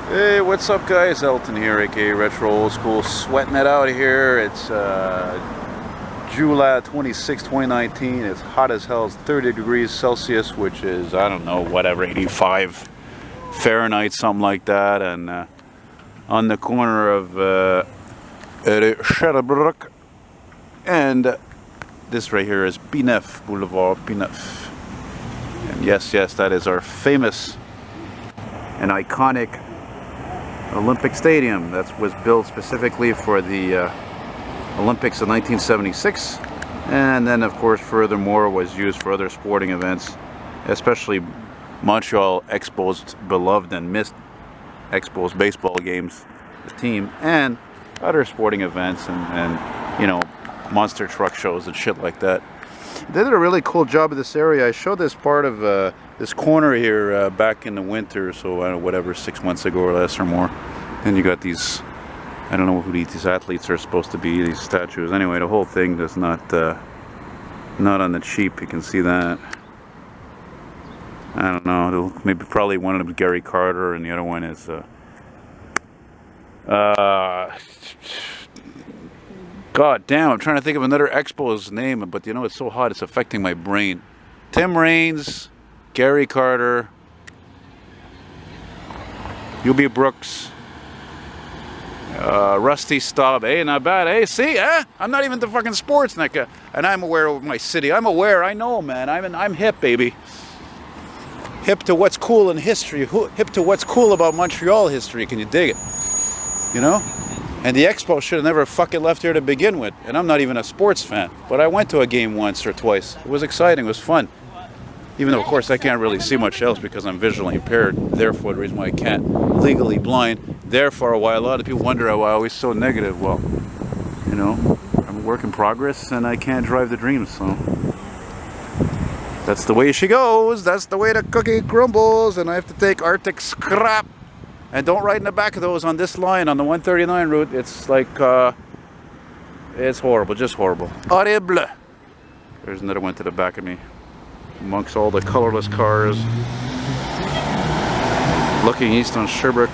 Hey, what's up guys? Elton here, aka Retro Old School, sweating it out here. It's July 26, 2019. It's hot as hell. It's 30 degrees Celsius, which is, I don't know, whatever, 85 Fahrenheit, something like that. And on the corner of Sherbrooke and this right here is P9 Boulevard, P9. And yes, that is our famous and iconic Olympic Stadium that was built specifically for the Olympics of 1976, and then of course furthermore was used for other sporting events, especially Montreal'S beloved and missed Expos baseball games, the team, and other sporting events and you know, monster truck shows and shit like that. They did a really cool job of this area. I showed this part of this corner here back in the winter, so I don't know, whatever, 6 months ago or less or more. And you got these, I don't know who these athletes are supposed to be, these statues. Anyway, the whole thing is not on the cheap. You can see that. I don't know. Maybe probably one of them is Gary Carter, and the other one is God damn, I'm trying to think of another Expo's name, but you know, it's so hot, it's affecting my brain. Tim Raines, Gary Carter, UB Brooks, Rusty Staub. Hey, not bad. Hey, see, I'm not even the fucking sports nigga, and I'm aware of my city. I'm aware. I know, man. I'm hip, baby. Hip to what's cool in history. Hip to what's cool about Montreal history. Can you dig it? You know? And the Expo should have never fucking left here to begin with. And I'm not even a sports fan, but I went to a game once or twice. It was exciting. It was fun. Even though, of course, I can't really see much else because I'm visually impaired. Therefore, the reason why I can't, legally blind. Therefore, why a lot of people wonder why I'm always so negative. Well, you know, I'm a work in progress and I can't drive the dream, so that's the way she goes. That's the way the cookie crumbles, and I have to take Arctic scrap. And don't ride in the back of those on this line, on the 139 route. It's like, it's horrible, just horrible. Horrible. There's another one to the back of me. Amongst all the colorless cars. Looking east on Sherbrooke.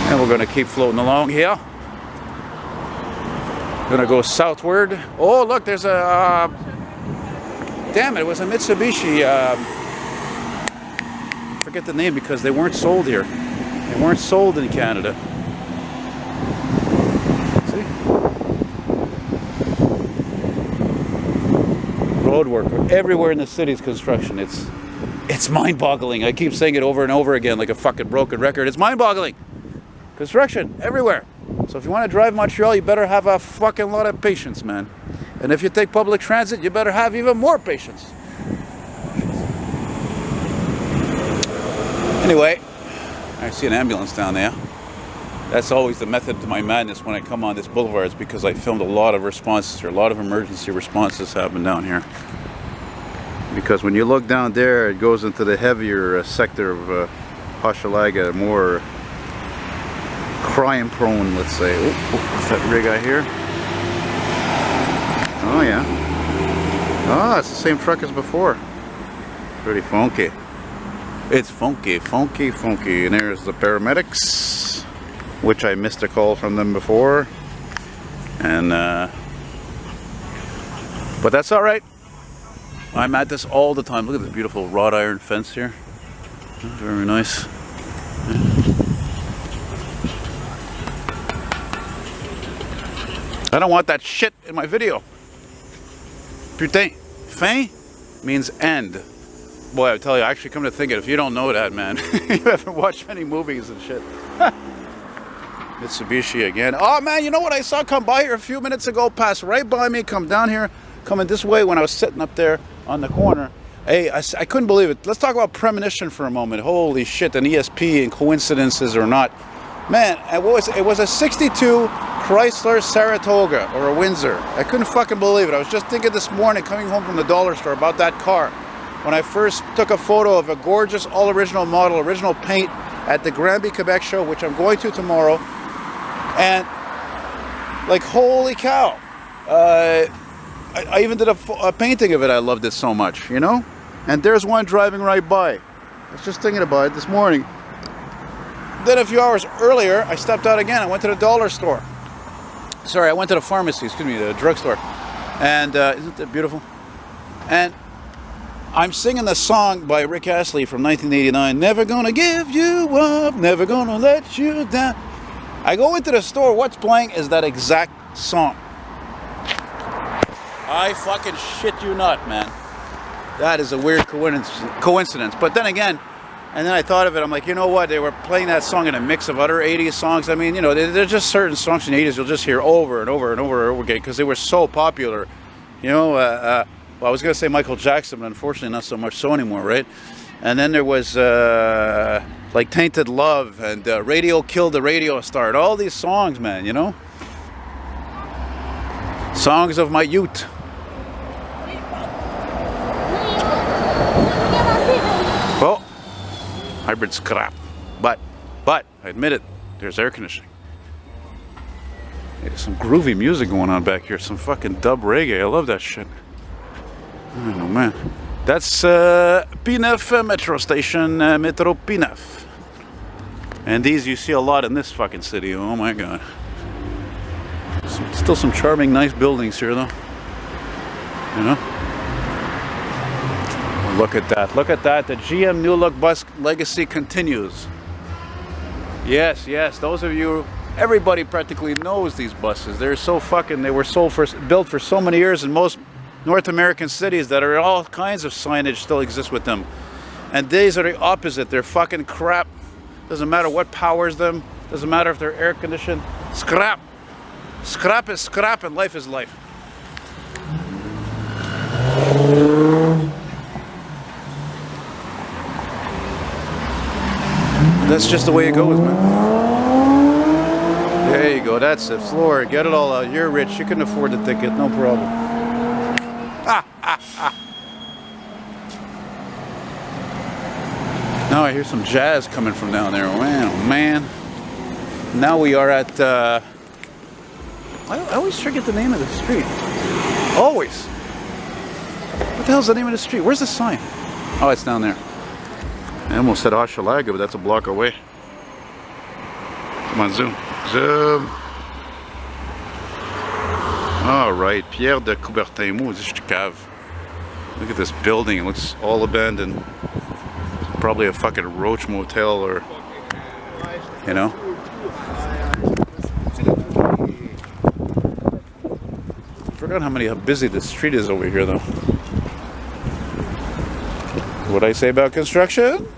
And we're gonna keep floating along here. Gonna go southward. Oh, look, there's a, damn it, it was a Mitsubishi, forget the name because they weren't sold here. They weren't sold in Canada. See? Road work. Everywhere in the city is construction. It's mind-boggling. I keep saying it over and over again like a fucking broken record. It's mind-boggling. Construction everywhere. So if you want to drive Montreal, you better have a fucking lot of patience, man. And if you take public transit, you better have even more patience. Anyway, I see an ambulance down there. That's always the method to my madness when I come on this boulevard, is because I filmed a lot of responses here. A lot of emergency responses happen down here. Because when you look down there, it goes into the heavier sector of Hochelaga, more crime prone, let's say. Oh, what's that rig I hear? Oh yeah. Oh, it's the same truck as before. Pretty funky. It's funky, funky, funky. And there's the paramedics, which I missed a call from them before. And, but that's all right. I'm at this all the time. Look at this beautiful wrought iron fence here. Very nice. I don't want that shit in my video. Putain. Fin means end. Boy, I tell you, actually come to think of it, if you don't know that, man, you haven't watched many movies and shit. Mitsubishi again. Oh man, you know what I saw come by here a few minutes ago, pass right by me, come down here, coming this way when I was sitting up there on the corner. Hey, I couldn't believe it. Let's talk about premonition for a moment. Holy shit, an ESP and coincidences or not. Man, it was a 62 Chrysler Saratoga, or a Windsor. I couldn't fucking believe it. I was just thinking this morning, coming home from the dollar store, about that car. When I first took a photo of a gorgeous all-original model, original paint, at the Granby, Quebec show, which I'm going to tomorrow. And, like, holy cow. I even did a painting of it. I loved it so much, you know? And there's one driving right by. I was just thinking about it this morning. Then a few hours earlier, I stepped out again. I went to the dollar store. Sorry, I went to the pharmacy, excuse me, the drugstore. And isn't that beautiful? And I'm singing the song by Rick Astley from 1989. Never gonna give you up, never gonna let you down. I go into the store, what's playing is that exact song. I fucking shit you not, man. That is a weird coincidence. But then again, and then I thought of it, I'm like, you know what? They were playing that song in a mix of other 80s songs. I mean, you know, there's just certain songs in the 80s you'll just hear over and over and over and over again because they were so popular. You know, well, I was going to say Michael Jackson, but unfortunately not so much so anymore, right? And then there was like Tainted Love and Radio Killed the Radio Star. And all these songs, man, you know? Songs of my youth. Well, hybrid's crap, but I admit it, there's air conditioning. There's some groovy music going on back here, some fucking dub reggae. I love that shit. I don't know, man. That's P9 metro station, Metro P9. And these you see a lot in this fucking city. Oh my god. Still some charming, nice buildings here, though. You know. Look at that. Look at that. The GM New Look bus legacy continues. Yes, yes. Those of you, everybody practically knows these buses. They're so fucking, they were built for so many years in most North American cities that are all kinds of signage still exists with them. And these are the opposite. They're fucking crap. Doesn't matter what powers them. Doesn't matter if they're air conditioned. Scrap. Scrap is scrap and life is life. That's just the way it goes, man. There you go, that's it. Floor, get it all out. You're rich, you can afford the ticket, no problem. Now I hear some jazz coming from down there. Man, oh man. Now we are at, I always forget the name of the street. Always. What the hell's the name of the street? Where's the sign? Oh, it's down there. I almost said Hochelaga, but that's a block away. Come on, zoom. Zoom. All right, Pierre de Coubertin. Look at this building. It looks all abandoned. Probably a fucking roach motel or, you know. I forgot how busy this street is over here, though. What I say about construction?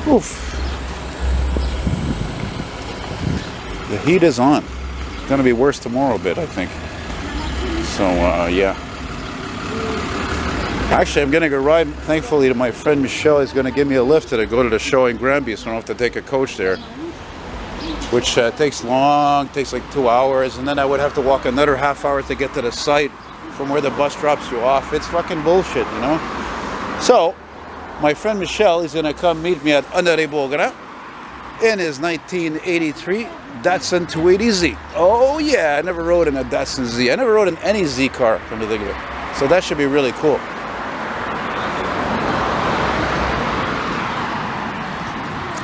Oof. The heat is on. It's going to be worse tomorrow a bit, I think. So, yeah. Actually, I'm going to go ride, thankfully, to my friend Michelle. He's going to give me a lift to go to the show in Granby, so I don't have to take a coach there. Which takes like 2 hours, and then I would have to walk another half hour to get to the site from where the bus drops you off. It's fucking bullshit, you know? So, my friend Michelle is going to come meet me at André Borough in his 1983 Datsun 280Z. Oh yeah, I never rode in a Datsun Z. I never rode in any Z car, from the think of it. So that should be really cool.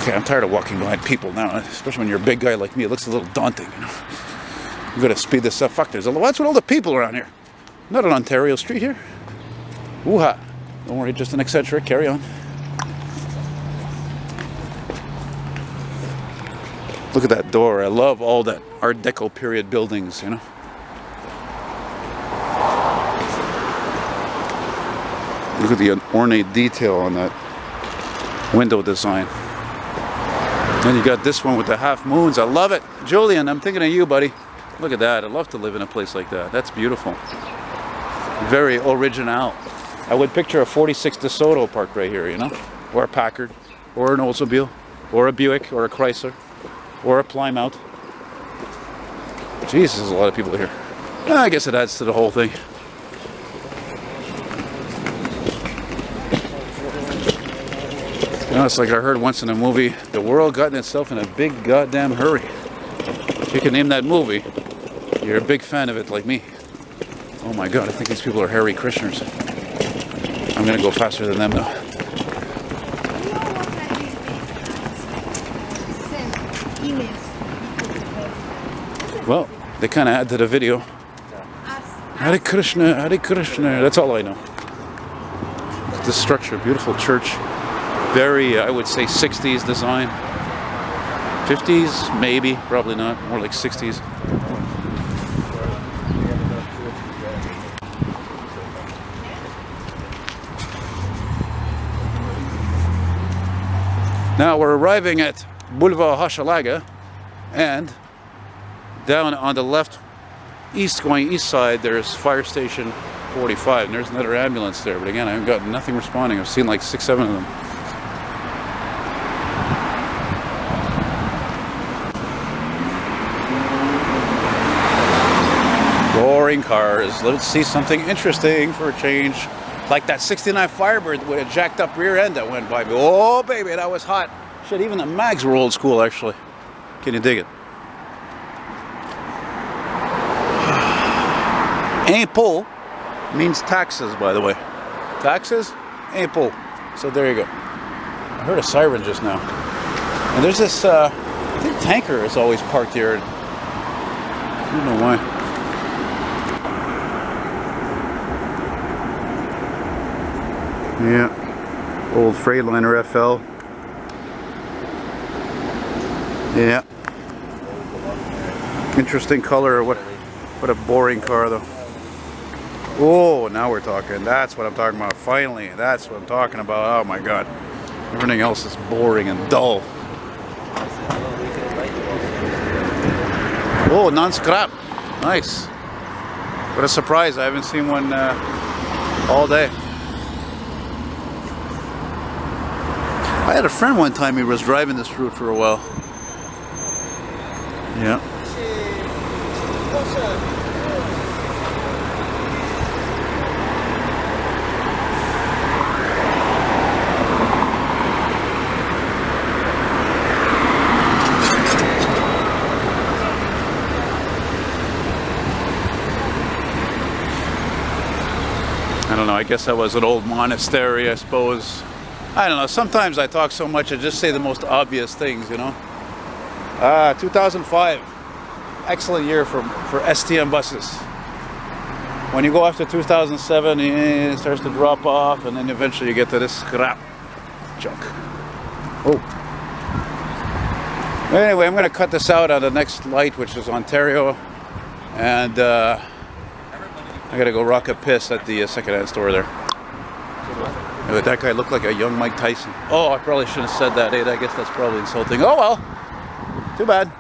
Okay, I'm tired of walking behind people now, especially when you're a big guy like me. It looks a little daunting, you know. I'm gonna speed this up. Fuck, what's with all the people around here? Not an Ontario street here. Woo-ha. Don't worry, just an eccentric. Carry on. Look at that door. I love all that Art Deco period buildings, you know. Look at the ornate detail on that window design. Then you got this one with the half moons. I love it. Julian, I'm thinking of you, buddy. Look at that. I'd love to live in a place like that. That's beautiful. Very original. I would picture a 46 DeSoto parked right here, you know? Or a Packard, or an Oldsmobile, or a Buick, or a Chrysler, or a Plymouth. Jesus, there's a lot of people here. I guess it adds to the whole thing. You know, it's like I heard once in a movie, the world got itself in a big goddamn hurry. If you can name that movie, you're a big fan of it like me. Oh my god, I think these people are Hare Krishners. I'm gonna go faster than them though. Well, they kind of add to the video. Hare Krishna, Hare Krishna. That's all I know. This structure, beautiful church. Very, I would say, 60s design. 50s, maybe, probably not. More like 60s. Now we're arriving at Boulevard Hochelaga, and down on the left, going east side, there's Fire Station 45, and there's another ambulance there. But again, I haven't got nothing responding. I've seen like 6, 7 of them. Boring cars. Let's see something interesting for a change. Like that 69 Firebird with a jacked up rear end that went by me. Oh baby, that was hot. Shit, even the mags were old school actually. Can you dig it? Impôt means taxes, by the way. Taxes, impôt. So there you go. I heard a siren just now. And there's this, I think tanker is always parked here. I don't know why. Yeah, old Freightliner FL. Yeah. Interesting color. What a boring car though. Oh, now we're talking. That's what I'm talking about. Finally, that's what I'm talking about. Oh my god. Everything else is boring and dull. Oh, non-scrap. Nice. What a surprise. I haven't seen one all day. I had a friend one time, he was driving this route for a while. Yeah. I don't know, I guess that was an old monastery, I suppose. I don't know, sometimes I talk so much I just say the most obvious things, you know. 2005, excellent year for STM buses. When you go after 2007, it starts to drop off, and then eventually you get to this scrap junk. Oh. Anyway, I'm going to cut this out on the next light, which is Ontario, and I got to go rock a piss at the secondhand store there. That guy looked like a young Mike Tyson. Oh, I probably shouldn't have said that. I guess that's probably insulting. Oh well. Too bad.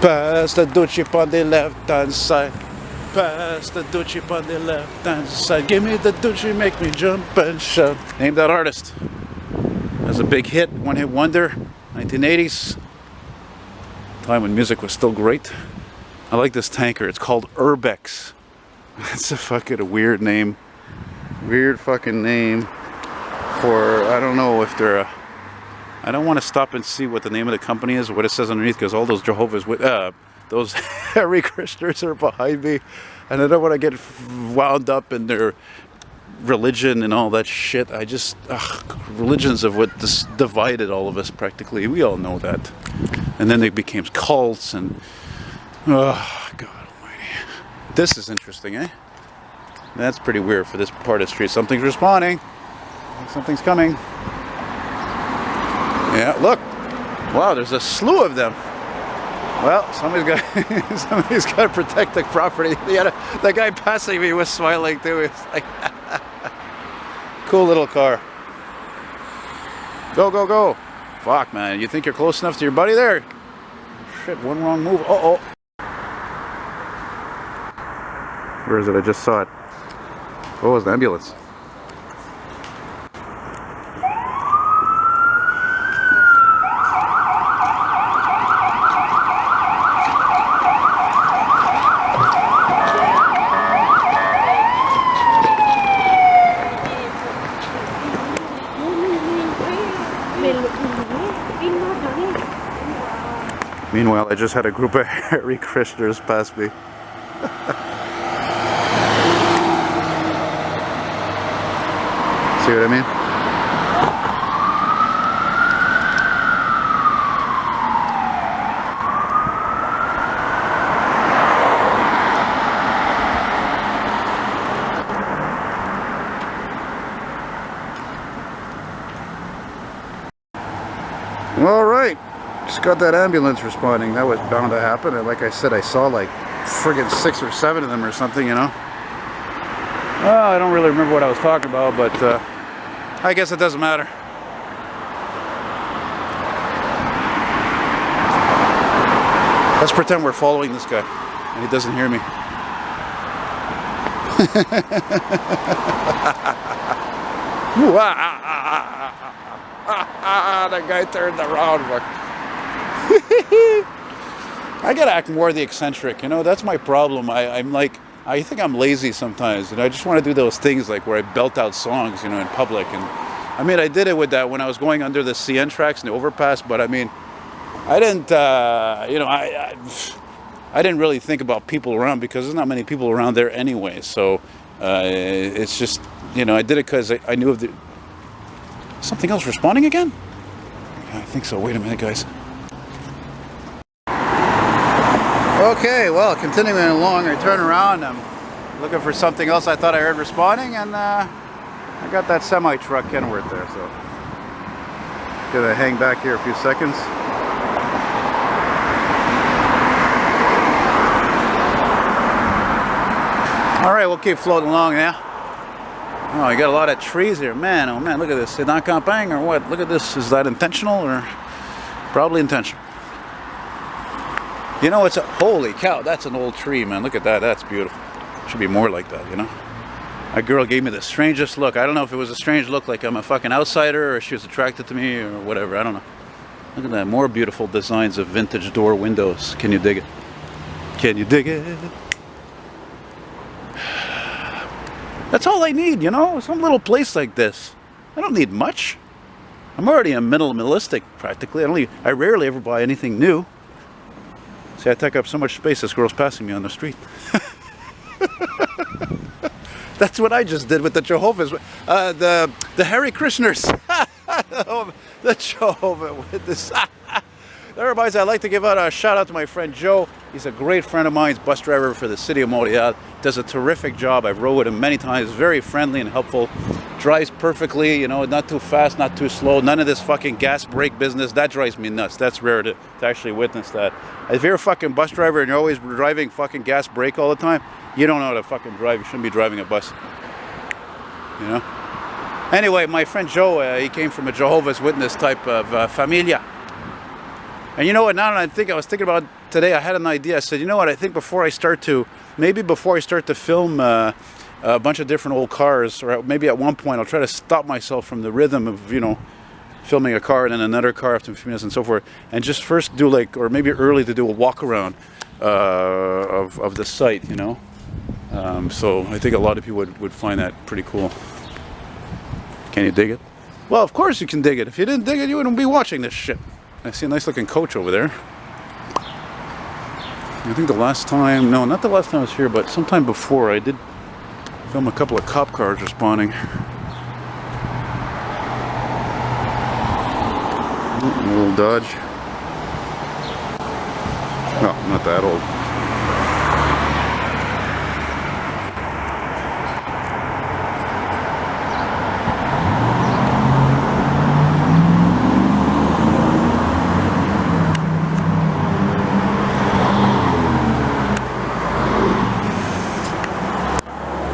Pass the Dutchie on the left hand side. Pass the Dutchie on the left hand side. Give me the Dutchie, make me jump and shout. Name that artist. That's a big hit, one-hit wonder, 1980s. Time when music was still great. I like this tanker. It's called Urbex. That's a fucking weird name. Weird fucking name for, I don't know if they're a, I don't want to stop and see what the name of the company is or what it says underneath, because all those Jehovah's those Hare Krishners are behind me, and I don't want to get wound up in their religion and all that shit. I just, religions of what divided all of us practically. We all know that. And then they became cults and, oh God. This is interesting, eh? That's pretty weird for this part of the street. Something's responding. Something's coming. Yeah, look. Wow, there's a slew of them. Well, somebody's got to protect the property. The guy passing me was smiling too. It's like, cool little car. Go, go, go. Fuck, man. You think you're close enough to your buddy there? Shit, one wrong move. Uh-oh. Where is it? I just saw it. Oh, it's an ambulance. Meanwhile, I just had a group of Hare Krishners pass me. See what I mean? All right, just got that ambulance responding. That was bound to happen, and like I said, I saw like friggin' 6 or 7 of them or something, you know. Well, I don't really remember what I was talking about, but I guess it doesn't matter. Let's pretend we're following this guy and he doesn't hear me. The guy turned around. I gotta act more the eccentric, you know. That's my problem. I'm like, I think I'm lazy sometimes, and I just want to do those things like where I belt out songs, you know, in public. And I mean, I did it with that when I was going under the CN tracks and the overpass. But I mean, I didn't, you know, I didn't really think about people around because there's not many people around there anyway. So it's just, you know, I did it because I knew of the. Something else responding again? Yeah, I think so. Wait a minute, guys. Okay, well, continuing along, I turn around. I'm looking for something else I thought I heard responding, and I got that semi-truck Kenworth there, so gonna hang back here a few seconds. All right, we'll keep floating along now. Oh, you got a lot of trees here. Man, oh man, look at this. C'est dans campagne or what? Look at this. Is that intentional or probably intentional? You know, it's a, holy cow, that's an old tree, man. Look at that. That's beautiful. Should be more like that, you know? That girl gave me the strangest look. I don't know if it was a strange look like I'm a fucking outsider or she was attracted to me or whatever. I don't know. Look at that. More beautiful designs of vintage door windows. Can you dig it? Can you dig it? That's all I need, you know, some little place like this. I don't need much. I'm already a minimalistic, practically. I rarely ever buy anything new. See, I take up so much space, this girl's passing me on the street. That's what I just did with the Jehovah's, the Hare Krishners. The Jehovah Witness. Otherwise, I'd like to give out a shout out to my friend Joe. He's a great friend of mine. He's bus driver for the city of Montreal. Does a terrific job. I've rode with him many times. Very friendly and helpful. Drives perfectly, you know, not too fast, not too slow. None of this fucking gas brake business. That drives me nuts. That's rare to actually witness that. If you're a fucking bus driver and you're always driving fucking gas brake all the time, you don't know how to fucking drive. You shouldn't be driving a bus. You know? Anyway, my friend Joe, he came from a Jehovah's Witness type of familia. And you know what, now that I was thinking about today, I had an idea. I said, you know what, I think maybe before I start to film a bunch of different old cars, or maybe at one point I'll try to stop myself from the rhythm of, you know, filming a car and then another car after a few minutes and so forth, and just first do like, or maybe early to do a walk around of the site, you know. So I think a lot of people would find that pretty cool. Can you dig it? Well, of course you can dig it. If you didn't dig it, you wouldn't be watching this shit. I see a nice looking coach over there. I think the last time, no, not the last time I was here, but sometime before I did film a couple of cop cars responding. A little Dodge. Oh, not that old.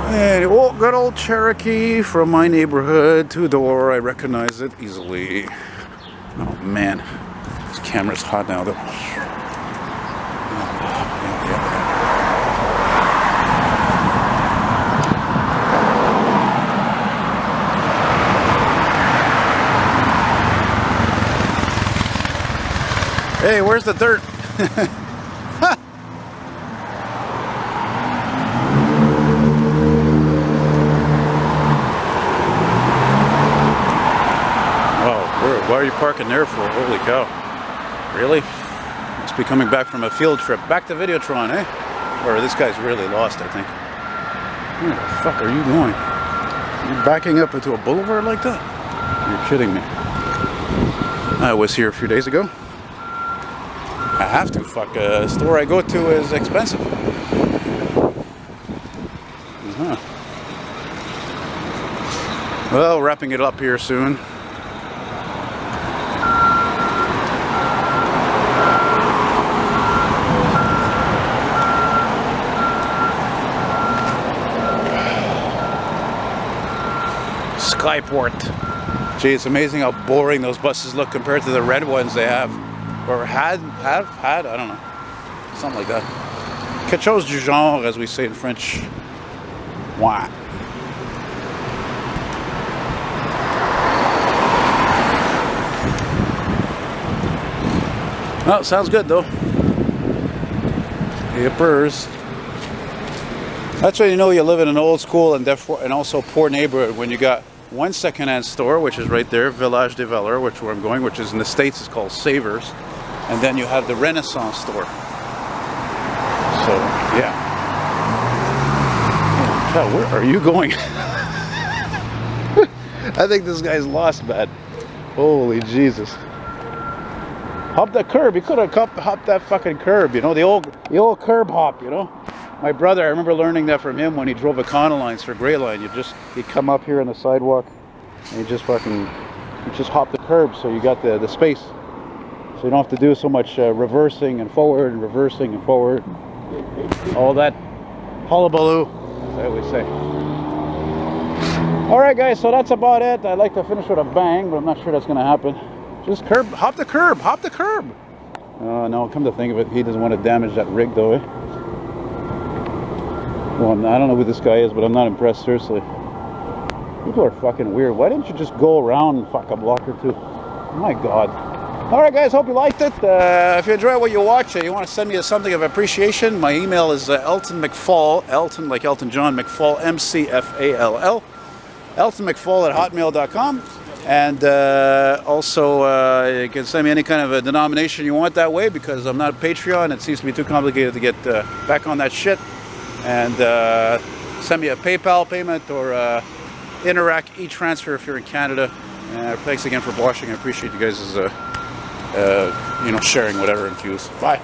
And oh, good old Cherokee from my neighborhood, two-door. I recognize it easily. Oh man, this camera's hot now though. Hey, where's the dirt? Why are you parking there for? Holy cow. Really? Must be coming back from a field trip. Back to Videotron, eh? Or this guy's really lost, I think. Where the fuck are you going? Are you backing up into a boulevard like that? You're kidding me. I was here a few days ago. I have to. Fuck, a store I go to is expensive. Well, wrapping it up here soon. Skyport. Gee, it's amazing how boring those buses look compared to the red ones they have. Or had, I don't know. Something like that. Quelque chose du genre, as we say in French. Ouais. Well, sounds good though. Yippers. That's when you know you live in an old school and also poor neighborhood, when you got one second-hand store, which is right there, Village de Valeur, which is where I'm going, which is in the States, it's called Savers. And then you have the Renaissance store. So, yeah. Oh, where are you going? I think this guy's lost, man. Holy Jesus. Hop that curb. You could have hopped that fucking curb, you know, the old curb hop, you know. My brother, I remember learning that from him when he drove Econolines for Grey Line. He'd come up here on the sidewalk and you just hop the curb, so you got the space. So you don't have to do so much reversing and forward and reversing and forward. All that hullabaloo, as I always say. Alright guys, so that's about it. I'd like to finish with a bang, but I'm not sure that's going to happen. Just hop the curb, hop the curb! No, come to think of it, he doesn't want to damage that rig though, eh? Well, I don't know who this guy is, but I'm not impressed, seriously. People are fucking weird. Why didn't you just go around and fuck a block or two? My God. Alright guys, hope you liked it. If you enjoy what you watch, you want to send me something of appreciation, my email is eltonmcfall, Elton like Elton John, McFall, MCFALL, eltonmcfall@hotmail.com. And also, you can send me any kind of a denomination you want that way, because I'm not Patreon. It seems to be too complicated to get back on that shit. And send me a PayPal payment or Interac e-transfer if you're in Canada. Thanks again for watching. I appreciate you guys' sharing whatever and views. Bye.